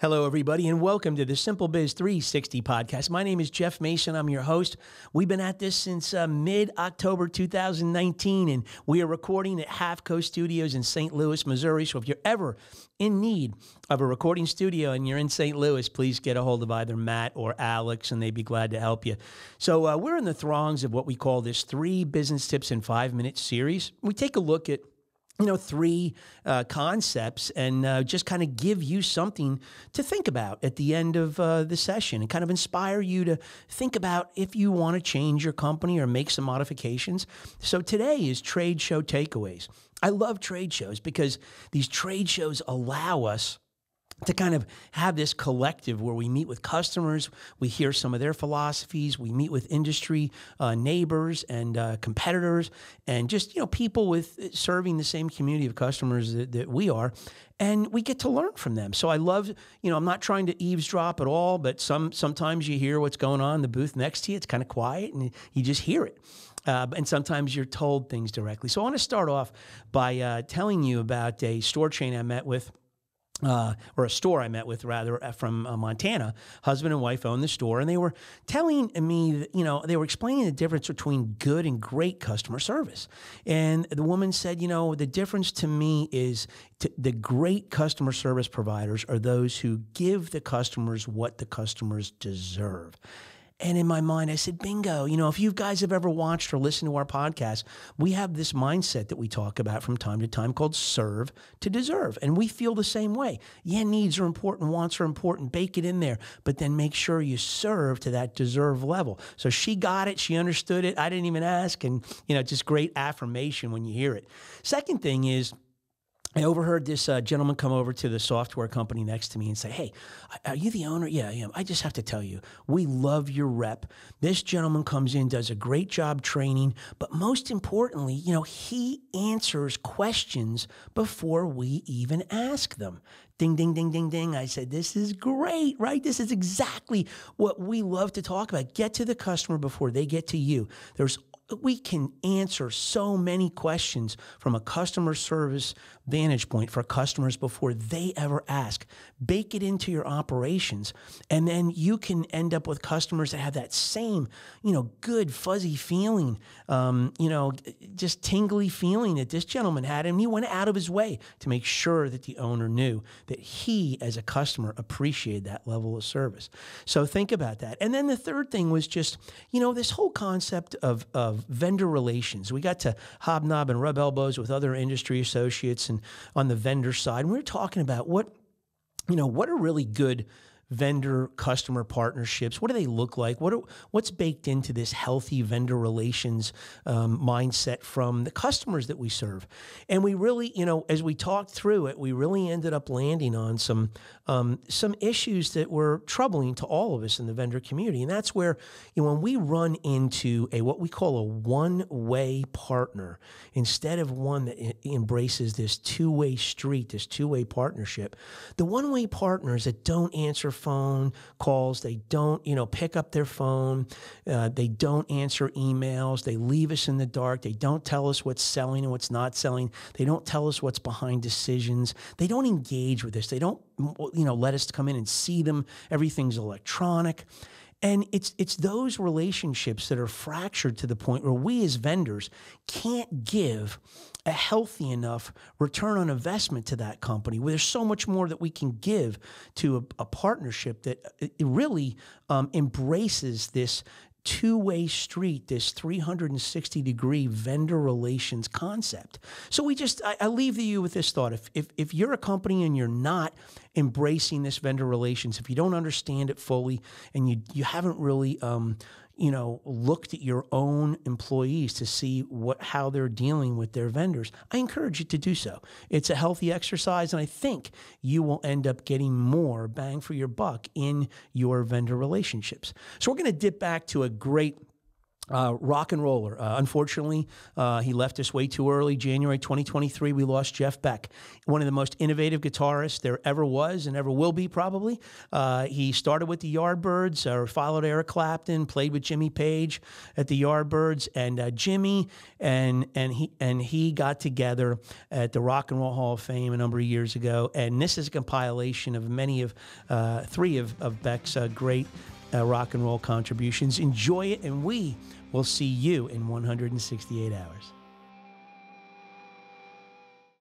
Hello, everybody, and welcome to the SimpleBiz360 podcast. My name is Jeff Mason. I'm your host. We've been at this since mid-October 2019, and we are recording at Half Coast Studios in St. Louis, Missouri. So if you're ever in need of a recording studio and you're in St. Louis, please get a hold of either Matt or Alex, and they'd be glad to help you. So we're in the throngs of what we call this 3 Business Tips in 5 Minutes series. We take a look at three concepts and just kind of give you something to think about at the end of the session and kind of inspire you to think about if you want to change your company or make some modifications. So today is trade show takeaways. I love trade shows because these trade shows allow us to kind of have this collective where we meet with customers, we hear some of their philosophies, we meet with industry neighbors and competitors, and just people with serving the same community of customers that we are, and we get to learn from them. So I love, I'm not trying to eavesdrop at all, but sometimes you hear what's going on in the booth next to you. It's kind of quiet, and you just hear it. And sometimes you're told things directly. So I want to start off by telling you about a store chain I met with. Or a store I met with, rather, from Montana. Husband and wife own the store, and they were telling me that, they were explaining the difference between good and great customer service. And the woman said, the difference to me is the great customer service providers are those who give the customers what the customers deserve. And in my mind, I said, bingo. If you guys have ever watched or listened to our podcast, we have this mindset that we talk about from time to time called serve to deserve. And we feel the same way. Yeah, needs are important, wants are important, bake it in there, but then make sure you serve to that deserve level. So she got it. She understood it. I didn't even ask. And, just great affirmation when you hear it. Second thing is, I overheard this gentleman come over to the software company next to me and say, "Hey, are you the owner?" "Yeah, I am. I just have to tell you, we love your rep. This gentleman comes in, does a great job training, but most importantly, he answers questions before we even ask them." Ding, ding, ding, ding, ding. I said, this is great, right? This is exactly what we love to talk about. Get to the customer before they get to you. We can answer so many questions from a customer service vantage point for customers before they ever ask. Bake it into your operations, and then you can end up with customers that have that same, good, fuzzy feeling, just tingly feeling that this gentleman had, and he went out of his way to make sure that the owner knew that he, as a customer, appreciated that level of service. So think about that. And then the third thing was just, this whole concept of vendor relations. We got to hobnob and rub elbows with other industry associates and on the vendor side. And we were talking about what are really good vendor customer partnerships. What do they look like? What's baked into this healthy vendor relations mindset from the customers that we serve? And we really, as we talked through it, we really ended up landing on some issues that were troubling to all of us in the vendor community. And that's where, when we run into what we call a one-way partner, instead of one that embraces this two-way street, this two-way partnership, the one-way partners that don't answer phone calls, they don't, pick up their phone, they don't answer emails, they leave us in the dark, they don't tell us what's selling and what's not selling, they don't tell us what's behind decisions, they don't engage with us, they don't, let us come in and see them, everything's electronic. And it's those relationships that are fractured to the point where we as vendors can't give a healthy enough return on investment to that company, where there's so much more that we can give to a partnership that it really embraces this two-way street, this 360-degree vendor relations concept. So I leave you with this thought. If you're a company and you're not embracing this vendor relations, if you don't understand it fully and you haven't really looked at your own employees to see how they're dealing with their vendors, I encourage you to do so. It's a healthy exercise, and I think you will end up getting more bang for your buck in your vendor relationships. So we're going to dip back to a great rock and roller. Unfortunately, he left us way too early. January 2023, we lost Jeff Beck, one of the most innovative guitarists there ever was and ever will be, probably. He started with the Yardbirds, followed Eric Clapton, played with Jimmy Page at the Yardbirds, and Jimmy and he got together at the Rock and Roll Hall of Fame a number of years ago. And this is a compilation of three of Beck's great rock and roll contributions. Enjoy it, and we will see you in 168 hours.